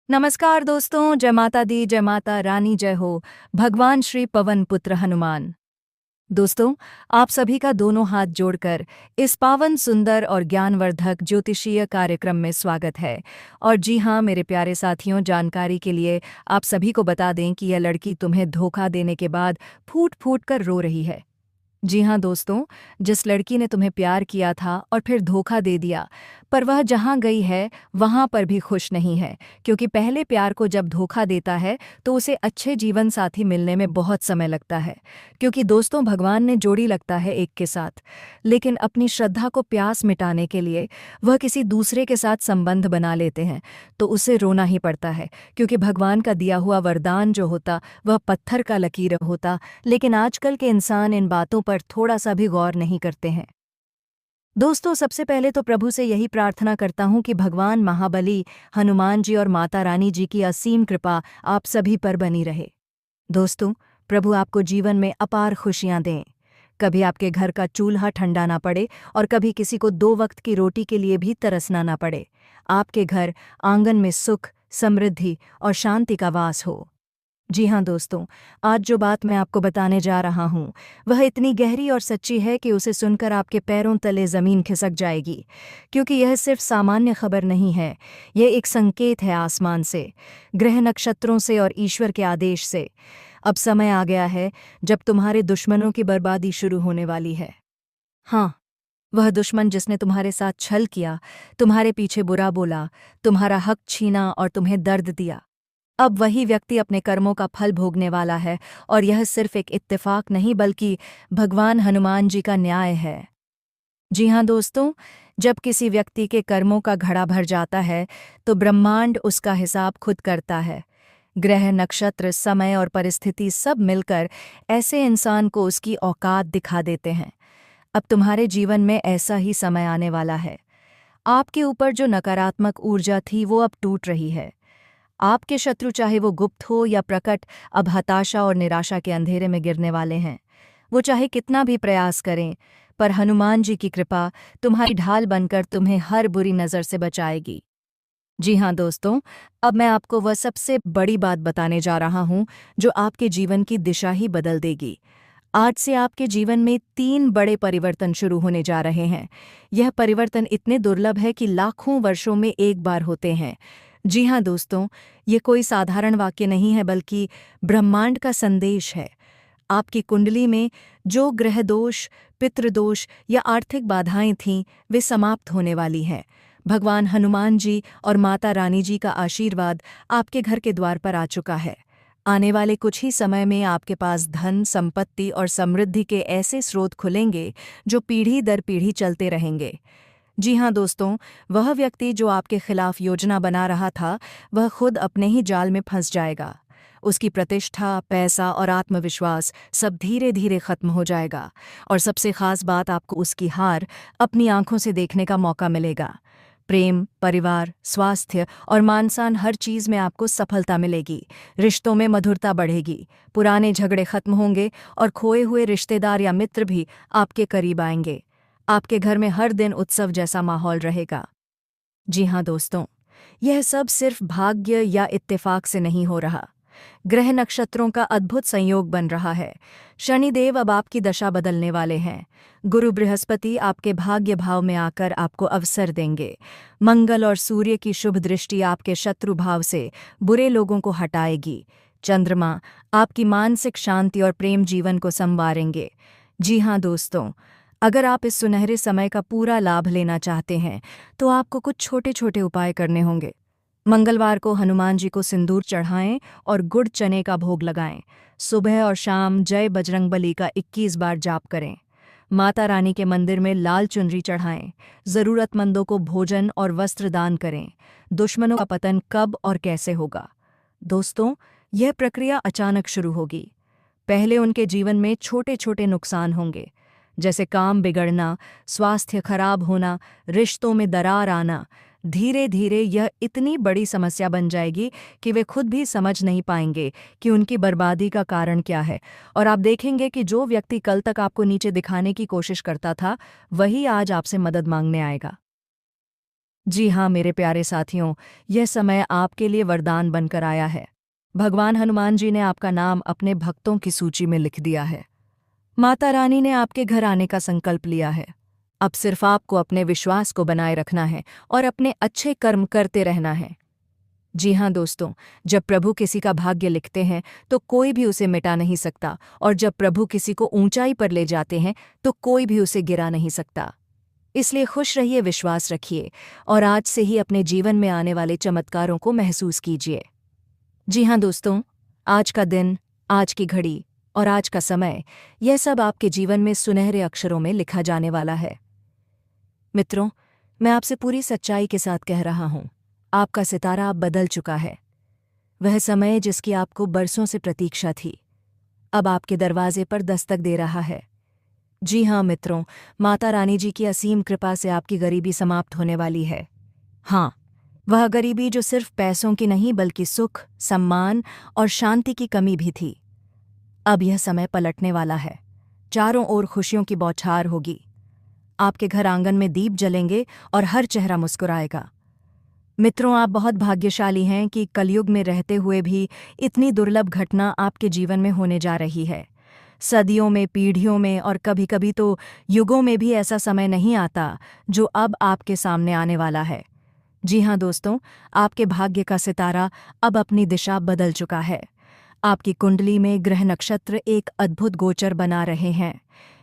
नमस्कार दोस्तों, जय माता दी, जय माता रानी, जय हो भगवान श्री पवन पुत्र हनुमान। दोस्तों, आप सभी का दोनों हाथ जोड़कर इस पावन सुंदर और ज्ञानवर्धक ज्योतिषीय कार्यक्रम में स्वागत है। और जी हाँ मेरे प्यारे साथियों, जानकारी के लिए आप सभी को बता दें कि यह लड़की तुम्हें धोखा देने के बाद फूट फूट कर रो रही है। जी हाँ दोस्तों, जिस लड़की ने तुम्हें प्यार किया था और फिर धोखा दे दिया, पर वह जहाँ गई है वहाँ पर भी खुश नहीं है, क्योंकि पहले प्यार को जब धोखा देता है तो उसे अच्छे जीवन साथी मिलने में बहुत समय लगता है। क्योंकि दोस्तों, भगवान ने जोड़ी लगता है एक के साथ, लेकिन अपनी श्रद्धा को प्यास मिटाने के लिए वह किसी दूसरे के साथ संबंध बना लेते हैं, तो उसे रोना ही पड़ता है। क्योंकि भगवान का दिया हुआ वरदान जो होता वह पत्थर का लकीर होता, लेकिन आजकल के इंसान इन बातों पर थोड़ा सा भी गौर नहीं करते हैं। दोस्तों, सबसे पहले तो प्रभु से यही प्रार्थना करता हूँ कि भगवान महाबली, हनुमान जी और माता रानी जी की असीम कृपा आप सभी पर बनी रहे। दोस्तों, प्रभु आपको जीवन में अपार खुशियाँ दें। कभी आपके घर का चूल्हा ठंडा ना पड़े और कभी किसी को 2 वक्त की रोटी के लिए भी तरसना ना पड़े। आपके घर आंगन में सुख, समृद्धि और शांति का वास हो। जी हाँ दोस्तों, आज जो बात मैं आपको बताने जा रहा हूँ वह इतनी गहरी और सच्ची है कि उसे सुनकर आपके पैरों तले ज़मीन खिसक जाएगी। क्योंकि यह सिर्फ सामान्य खबर नहीं है, यह एक संकेत है आसमान से, ग्रह नक्षत्रों से और ईश्वर के आदेश से। अब समय आ गया है जब तुम्हारे दुश्मनों की बर्बादी शुरू होने वाली है। हाँ, वह दुश्मन जिसने तुम्हारे साथ छल किया, तुम्हारे पीछे बुरा बोला, तुम्हारा हक छीना और तुम्हें दर्द दिया, अब वही व्यक्ति अपने कर्मों का फल भोगने वाला है। और यह सिर्फ एक इत्तेफाक नहीं बल्कि भगवान हनुमान जी का न्याय है। जी हाँ दोस्तों, जब किसी व्यक्ति के कर्मों का घड़ा भर जाता है तो ब्रह्मांड उसका हिसाब खुद करता है। ग्रह, नक्षत्र, समय और परिस्थिति सब मिलकर ऐसे इंसान को उसकी औकात दिखा देते हैं। अब तुम्हारे जीवन में ऐसा ही समय आने वाला है। आपके ऊपर जो नकारात्मक ऊर्जा थी वो अब टूट रही है। आपके शत्रु, चाहे वो गुप्त हो या प्रकट, अब हताशा और निराशा के अंधेरे में गिरने वाले हैं। वो चाहे कितना भी प्रयास करें, पर हनुमान जी की कृपा तुम्हारी ढाल बनकर तुम्हें हर बुरी नज़र से बचाएगी। जी हाँ दोस्तों, अब मैं आपको वह सबसे बड़ी बात बताने जा रहा हूँ जो आपके जीवन की दिशा ही बदल देगी। आज से आपके जीवन में 3 बड़े परिवर्तन शुरू होने जा रहे हैं। यह परिवर्तन इतने दुर्लभ है कि लाखों वर्षों में एक बार होते हैं। जी हाँ दोस्तों, ये कोई साधारण वाक्य नहीं है बल्कि ब्रह्मांड का संदेश है। आपकी कुंडली में जो ग्रह दोष, पितृदोष या आर्थिक बाधाएं थीं, वे समाप्त होने वाली हैं। भगवान हनुमान जी और माता रानी जी का आशीर्वाद आपके घर के द्वार पर आ चुका है। आने वाले कुछ ही समय में आपके पास धन, संपत्ति और समृद्धि के ऐसे स्रोत खुलेंगे जो पीढ़ी दर पीढ़ी चलते रहेंगे। जी हाँ दोस्तों, वह व्यक्ति जो आपके खिलाफ योजना बना रहा था, वह खुद अपने ही जाल में फंस जाएगा। उसकी प्रतिष्ठा, पैसा और आत्मविश्वास सब धीरे धीरे खत्म हो जाएगा। और सबसे खास बात, आपको उसकी हार अपनी आंखों से देखने का मौका मिलेगा। प्रेम, परिवार, स्वास्थ्य और मान-सम्मान, हर चीज़ में आपको सफलता मिलेगी। रिश्तों में मधुरता बढ़ेगी, पुराने झगड़े खत्म होंगे और खोए हुए रिश्तेदार या मित्र भी आपके करीब आएंगे। आपके घर में हर दिन उत्सव जैसा माहौल रहेगा। जी हाँ दोस्तों, यह सब सिर्फ भाग्य या इत्तेफाक से नहीं हो रहा। ग्रह नक्षत्रों का अद्भुत संयोग बन रहा है। शनिदेव अब आपकी दशा बदलने वाले हैं। गुरु बृहस्पति आपके भाग्य भाव में आकर आपको अवसर देंगे। मंगल और सूर्य की शुभ दृष्टि आपके शत्रु भाव से बुरे लोगों को हटाएगी। चंद्रमा आपकी मानसिक शांति और प्रेम जीवन को संवारेंगे। जी हाँ दोस्तों, अगर आप इस सुनहरे समय का पूरा लाभ लेना चाहते हैं तो आपको कुछ छोटे छोटे उपाय करने होंगे। मंगलवार को हनुमान जी को सिंदूर चढ़ाएं और गुड़ चने का भोग लगाएं। सुबह और शाम जय बजरंगबली का 21 बार जाप करें। माता रानी के मंदिर में लाल चुनरी चढ़ाएं। ज़रूरतमंदों को भोजन और वस्त्र दान करें। दुश्मनों का पतन कब और कैसे होगा? दोस्तों, यह प्रक्रिया अचानक शुरू होगी। पहले उनके जीवन में छोटे छोटे नुकसान होंगे, जैसे काम बिगड़ना, स्वास्थ्य खराब होना, रिश्तों में दरार आना। धीरे धीरे यह इतनी बड़ी समस्या बन जाएगी कि वे खुद भी समझ नहीं पाएंगे कि उनकी बर्बादी का कारण क्या है। और आप देखेंगे कि जो व्यक्ति कल तक आपको नीचे दिखाने की कोशिश करता था, वही आज आपसे मदद मांगने आएगा। जी हाँ मेरे प्यारे साथियों, यह समय आपके लिए वरदान बनकर आया है। भगवान हनुमान जी ने आपका नाम अपने भक्तों की सूची में लिख दिया है। माता रानी ने आपके घर आने का संकल्प लिया है। अब सिर्फ आपको अपने विश्वास को बनाए रखना है और अपने अच्छे कर्म करते रहना है। जी हाँ दोस्तों, जब प्रभु किसी का भाग्य लिखते हैं तो कोई भी उसे मिटा नहीं सकता, और जब प्रभु किसी को ऊंचाई पर ले जाते हैं तो कोई भी उसे गिरा नहीं सकता। इसलिए खुश रहिए, विश्वास रखिए और आज से ही अपने जीवन में आने वाले चमत्कारों को महसूस कीजिए। जी हाँ दोस्तों, आज का दिन, आज की घड़ी और आज का समय, यह सब आपके जीवन में सुनहरे अक्षरों में लिखा जाने वाला है। मित्रों, मैं आपसे पूरी सच्चाई के साथ कह रहा हूँ, आपका सितारा अब बदल चुका है। वह समय जिसकी आपको बरसों से प्रतीक्षा थी, अब आपके दरवाजे पर दस्तक दे रहा है। जी हाँ मित्रों, माता रानी जी की असीम कृपा से आपकी गरीबी समाप्त होने वाली है। हाँ, वह गरीबी जो सिर्फ पैसों की नहीं बल्कि सुख, सम्मान और शांति की कमी भी थी। अब यह समय पलटने वाला है। चारों ओर खुशियों की बौछार होगी। आपके घर आंगन में दीप जलेंगे और हर चेहरा मुस्कुराएगा। मित्रों, आप बहुत भाग्यशाली हैं कि कलयुग में रहते हुए भी इतनी दुर्लभ घटना आपके जीवन में होने जा रही है। सदियों में, पीढ़ियों में और कभी-कभी तो युगों में भी ऐसा समय नहीं आता जो अब आपके सामने आने वाला है। जी हाँ दोस्तों, आपके भाग्य का सितारा अब अपनी दिशा बदल चुका है। आपकी कुंडली में ग्रह नक्षत्र एक अद्भुत गोचर बना रहे हैं।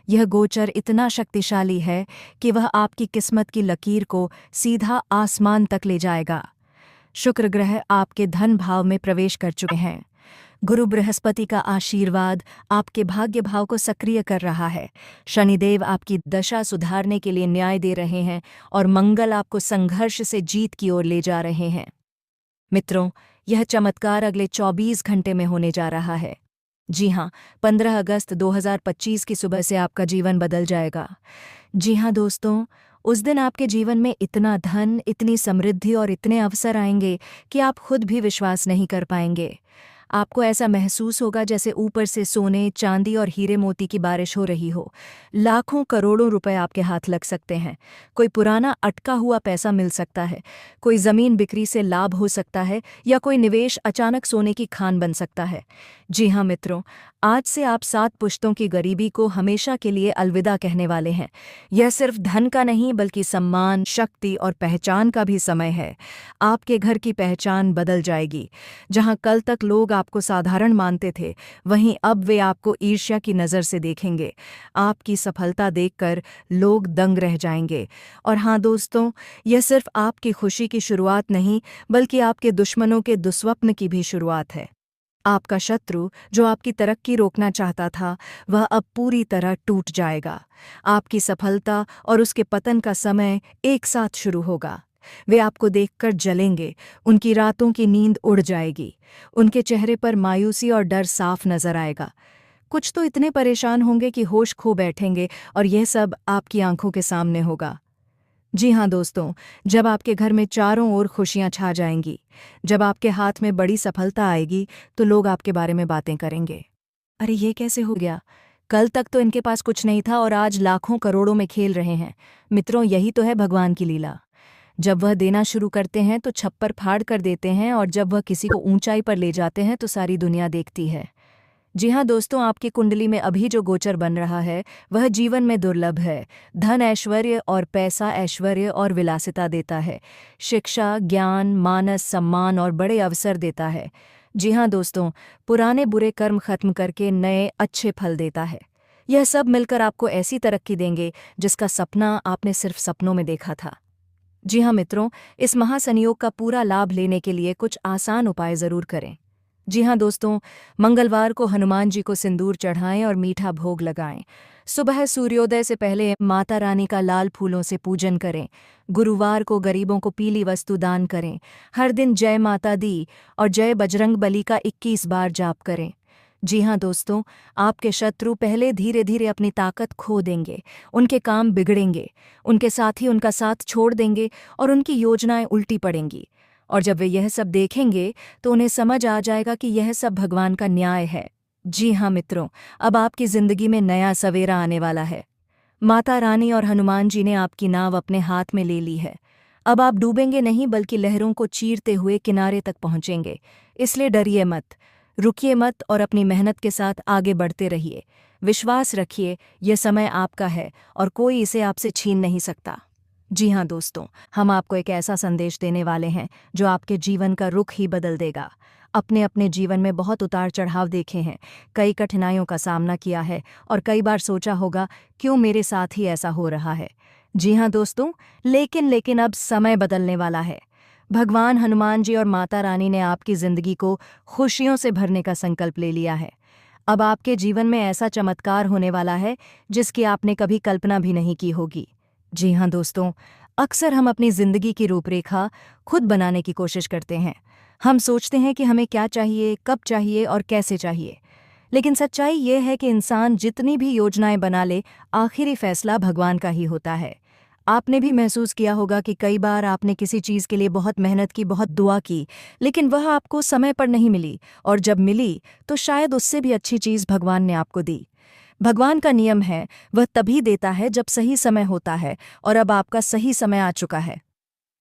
यह गोचर इतना शक्तिशाली है कि वह आपकी किस्मत की लकीर को सीधा आसमान तक ले जाएगा। शुक्र ग्रह आपके धन भाव में प्रवेश कर चुके हैं। गुरु बृहस्पति का आशीर्वाद आपके भाग्य भाव को सक्रिय कर रहा है। शनिदेव आपकी दशा सुधारने के लिए न्याय दे रहे हैं और मंगल आपको संघर्ष से जीत की ओर ले जा रहे हैं। मित्रों, यह चमत्कार अगले 24 घंटे में होने जा रहा है। जी हाँ, 15 अगस्त 2025 की सुबह से आपका जीवन बदल जाएगा। जी हाँ दोस्तों, उस दिन आपके जीवन में इतना धन, इतनी समृद्धि और इतने अवसर आएंगे कि आप खुद भी विश्वास नहीं कर पाएंगे। आपको ऐसा महसूस होगा जैसे ऊपर से सोने, चांदी और हीरे मोती की बारिश हो रही हो। लाखों करोड़ों रुपए आपके हाथ लग सकते हैं। कोई पुराना अटका हुआ पैसा मिल सकता है, कोई जमीन बिक्री से लाभ हो सकता है या कोई निवेश अचानक सोने की खान बन सकता है। जी हाँ मित्रों, आज से आप 7 पुश्तों की गरीबी को हमेशा के लिए अलविदा कहने वाले हैं। यह सिर्फ धन का नहीं बल्कि सम्मान, शक्ति और पहचान का भी समय है। आपके घर की पहचान बदल जाएगी। जहां कल तक लोग आपको साधारण मानते थे, वहीं अब वे आपको ईर्ष्या की नज़र से देखेंगे। आपकी सफलता देखकर लोग दंग रह जाएंगे। और हाँ दोस्तों, यह सिर्फ आपकी खुशी की शुरुआत नहीं बल्कि आपके दुश्मनों के दुस्वप्न की भी शुरुआत है। आपका शत्रु जो आपकी तरक्की रोकना चाहता था, वह अब पूरी तरह टूट जाएगा। आपकी सफलता और उसके पतन का समय एक साथ शुरू होगा। वे आपको देखकर जलेंगे, उनकी रातों की नींद उड़ जाएगी, उनके चेहरे पर मायूसी और डर साफ नजर आएगा। कुछ तो इतने परेशान होंगे कि होश खो बैठेंगे, और यह सब आपकी आंखों के सामने होगा। जी हाँ दोस्तों, जब आपके घर में चारों ओर खुशियां छा जाएंगी, जब आपके हाथ में बड़ी सफलता आएगी, तो लोग आपके बारे में बातें करेंगे। अरे ये कैसे हो गया? कल तक तो इनके पास कुछ नहीं था और आज लाखों करोड़ों में खेल रहे हैं। मित्रों, यही तो है भगवान की लीला। जब वह देना शुरू करते हैं तो छप्पर फाड़ कर देते हैं, और जब वह किसी को ऊंचाई पर ले जाते हैं तो सारी दुनिया देखती है। जी हाँ दोस्तों, आपकी कुंडली में अभी जो गोचर बन रहा है वह जीवन में दुर्लभ है। धन ऐश्वर्य और पैसा ऐश्वर्य और विलासिता देता है। शिक्षा, ज्ञान, मानस, सम्मान और बड़े अवसर देता है। जी हाँ दोस्तों, पुराने बुरे कर्म खत्म करके नए अच्छे फल देता है। यह सब मिलकर आपको ऐसी तरक्की देंगे जिसका सपना आपने सिर्फ सपनों में देखा था। जी हाँ मित्रों, इस महासंयोग का पूरा लाभ लेने के लिए कुछ आसान उपाय जरूर करें। जी हाँ दोस्तों, मंगलवार को हनुमान जी को सिंदूर चढ़ाएं और मीठा भोग लगाएं। सुबह सूर्योदय से पहले माता रानी का लाल फूलों से पूजन करें। गुरुवार को गरीबों को पीली वस्तु दान करें। हर दिन जय माता दी और जय बजरंग बली का 21 बार जाप करें। जी हाँ दोस्तों, आपके शत्रु पहले धीरे धीरे अपनी ताकत खो देंगे, उनके काम बिगड़ेंगे, उनके साथी उनका साथ छोड़ देंगे और उनकी योजनाएं उल्टी पड़ेंगी। और जब वे यह सब देखेंगे तो उन्हें समझ आ जाएगा कि यह सब भगवान का न्याय है। जी हाँ मित्रों, अब आपकी जिंदगी में नया सवेरा आने वाला है। माता रानी और हनुमान जी ने आपकी नाव अपने हाथ में ले ली है। अब आप डूबेंगे नहीं बल्कि लहरों को चीरते हुए किनारे तक पहुंचेंगे। इसलिए डरिए मत, रुकिए मत और अपनी मेहनत के साथ आगे बढ़ते रहिए। विश्वास रखिए, यह समय आपका है और कोई इसे आपसे छीन नहीं सकता। जी हाँ दोस्तों, हम आपको एक ऐसा संदेश देने वाले हैं जो आपके जीवन का रुख ही बदल देगा। अपने अपने जीवन में बहुत उतार चढ़ाव देखे हैं, कई कठिनाइयों का सामना किया है और कई बार सोचा होगा क्यों मेरे साथ ही ऐसा हो रहा है। जी हाँ दोस्तों, लेकिन अब समय बदलने वाला है। भगवान हनुमान जी और माता रानी ने आपकी जिंदगी को खुशियों से भरने का संकल्प ले लिया है। अब आपके जीवन में ऐसा चमत्कार होने वाला है जिसकी आपने कभी कल्पना भी नहीं की होगी। जी हाँ दोस्तों, अक्सर हम अपनी जिंदगी की रूपरेखा खुद बनाने की कोशिश करते हैं। हम सोचते हैं कि हमें क्या चाहिए, कब चाहिए और कैसे चाहिए। लेकिन सच्चाई ये है कि इंसान जितनी भी योजनाएं बना ले, आखिरी फैसला भगवान का ही होता है। आपने भी महसूस किया होगा कि कई बार आपने किसी चीज़ के लिए बहुत मेहनत की, बहुत दुआ की, लेकिन वह आपको समय पर नहीं मिली, और जब मिली तो शायद उससे भी अच्छी चीज़ भगवान ने आपको दी। भगवान का नियम है, वह तभी देता है जब सही समय होता है, और अब आपका सही समय आ चुका है।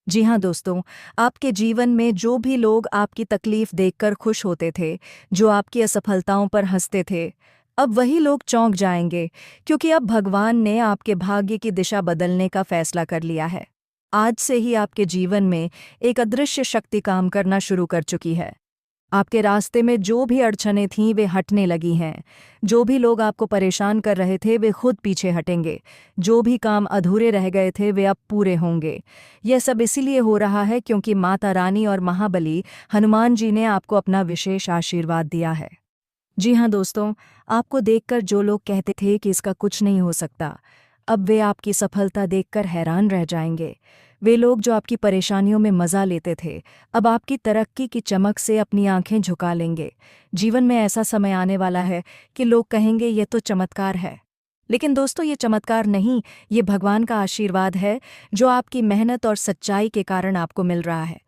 जी हाँ दोस्तों, आपके जीवन में जो भी लोग आपकी तकलीफ देखकर खुश होते थे, जो आपकी असफलताओं पर हंसते थे, अब वही लोग चौंक जाएंगे, क्योंकि अब भगवान ने आपके भाग्य की दिशा बदलने का फैसला कर लिया है। आज से ही आपके जीवन में एक अदृश्य शक्ति काम करना शुरू कर चुकी है। आपके रास्ते में जो भी अड़चनें थीं वे हटने लगी हैं। जो भी लोग आपको परेशान कर रहे थे वे खुद पीछे हटेंगे। जो भी काम अधूरे रह गए थे वे अब पूरे होंगे। यह सब इसीलिए हो रहा है क्योंकि माता रानी और महाबली हनुमान जी ने आपको अपना विशेष आशीर्वाद दिया है। जी हाँ दोस्तों, आपको देखकर जो लोग कहते थे कि इसका कुछ नहीं हो सकता, अब वे आपकी सफलता देखकर हैरान रह जाएंगे। वे लोग जो आपकी परेशानियों में मज़ा लेते थे, अब आपकी तरक्की की चमक से अपनी आंखें झुका लेंगे। जीवन में ऐसा समय आने वाला है कि लोग कहेंगे ये तो चमत्कार है। लेकिन दोस्तों, ये चमत्कार नहीं, ये भगवान का आशीर्वाद है जो आपकी मेहनत और सच्चाई के कारण आपको मिल रहा है।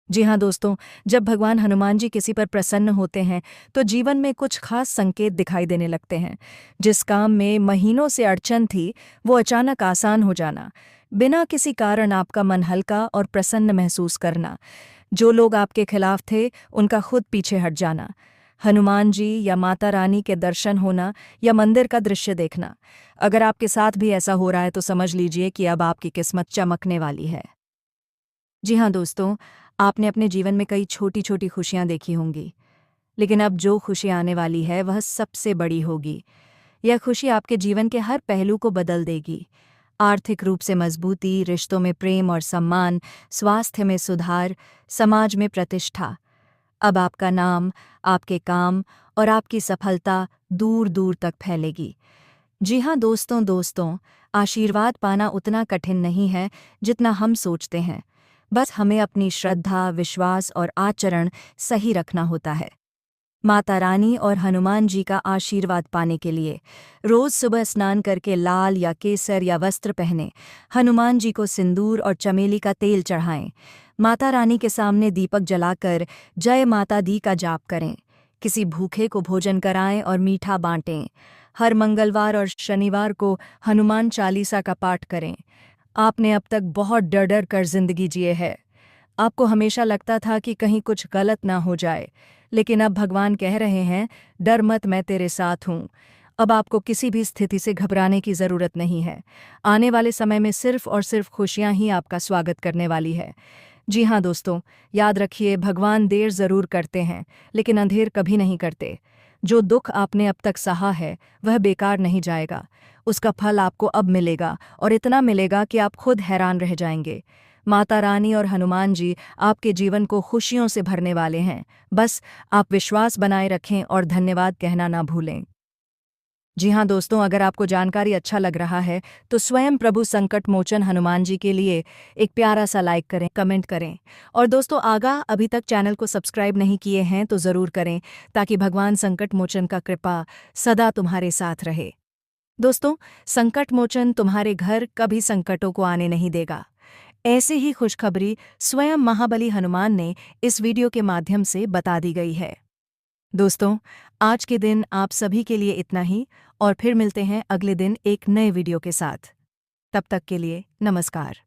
जी हाँ दोस्तों, जब भगवान हनुमान जी किसी पर प्रसन्न होते हैं तो जीवन में कुछ खास संकेत दिखाई देने लगते हैं। जिस काम में महीनों से अड़चन थी वो अचानक आसान हो जाना, बिना किसी कारण आपका मन हल्का और प्रसन्न महसूस करना, जो लोग आपके खिलाफ थे उनका खुद पीछे हट जाना, हनुमान जी या माता रानी के दर्शन होना या मंदिर का दृश्य देखना। अगर आपके साथ भी ऐसा हो रहा है तो समझ लीजिए कि अब आपकी किस्मत चमकने वाली है। जी हाँ दोस्तों, आपने अपने जीवन में कई छोटी छोटी खुशियाँ देखी होंगी, लेकिन अब जो खुशी आने वाली है वह सबसे बड़ी होगी। यह खुशी आपके जीवन के हर पहलू को बदल देगी। आर्थिक रूप से मजबूती, रिश्तों में प्रेम और सम्मान, स्वास्थ्य में सुधार, समाज में प्रतिष्ठा। अब आपका नाम, आपके काम और आपकी सफलता दूर दूर तक फैलेगी। जी हाँ दोस्तों, आशीर्वाद पाना उतना कठिन नहीं है जितना हम सोचते हैं। बस हमें अपनी श्रद्धा, विश्वास और आचरण सही रखना होता है। माता रानी और हनुमान जी का आशीर्वाद पाने के लिए रोज सुबह स्नान करके लाल या केसर या वस्त्र पहने, हनुमान जी को सिंदूर और चमेली का तेल चढ़ाएं, माता रानी के सामने दीपक जलाकर जय माता दी का जाप करें, किसी भूखे को भोजन कराएं और मीठा बांटें। हर मंगलवार और शनिवार को हनुमान चालीसा का पाठ करें। आपने अब तक बहुत डर डर कर जिंदगी जिए है। आपको हमेशा लगता था कि कहीं कुछ गलत ना हो जाए, लेकिन अब भगवान कह रहे हैं, डर मत, मैं तेरे साथ हूँ। अब आपको किसी भी स्थिति से घबराने की ज़रूरत नहीं है। आने वाले समय में सिर्फ और सिर्फ खुशियाँ ही आपका स्वागत करने वाली है। जी हाँ दोस्तों, याद रखिए, भगवान देर ज़रूर करते हैं लेकिन अंधेर कभी नहीं करते। जो दुख आपने अब तक सहा है वह बेकार नहीं जाएगा। उसका फल आपको अब मिलेगा, और इतना मिलेगा कि आप खुद हैरान रह जाएंगे। माता रानी और हनुमान जी आपके जीवन को खुशियों से भरने वाले हैं। बस आप विश्वास बनाए रखें और धन्यवाद कहना ना भूलें। जी हाँ दोस्तों, अगर आपको जानकारी अच्छा लग रहा है तो स्वयं प्रभु संकट मोचन हनुमान जी के लिए एक प्यारा सा लाइक करें, कमेंट करें। और दोस्तों, अभी तक चैनल को सब्सक्राइब नहीं किए हैं तो ज़रूर करें, ताकि भगवान संकट मोचन का कृपा सदा तुम्हारे साथ रहे। दोस्तों, संकट मोचन तुम्हारे घर कभी संकटों को आने नहीं देगा। ऐसे ही खुशखबरी स्वयं महाबली हनुमान ने इस वीडियो के माध्यम से बता दी गई है। दोस्तों, आज के दिन आप सभी के लिए इतना ही, और फिर मिलते हैं अगले दिन एक नए वीडियो के साथ। तब तक के लिए नमस्कार।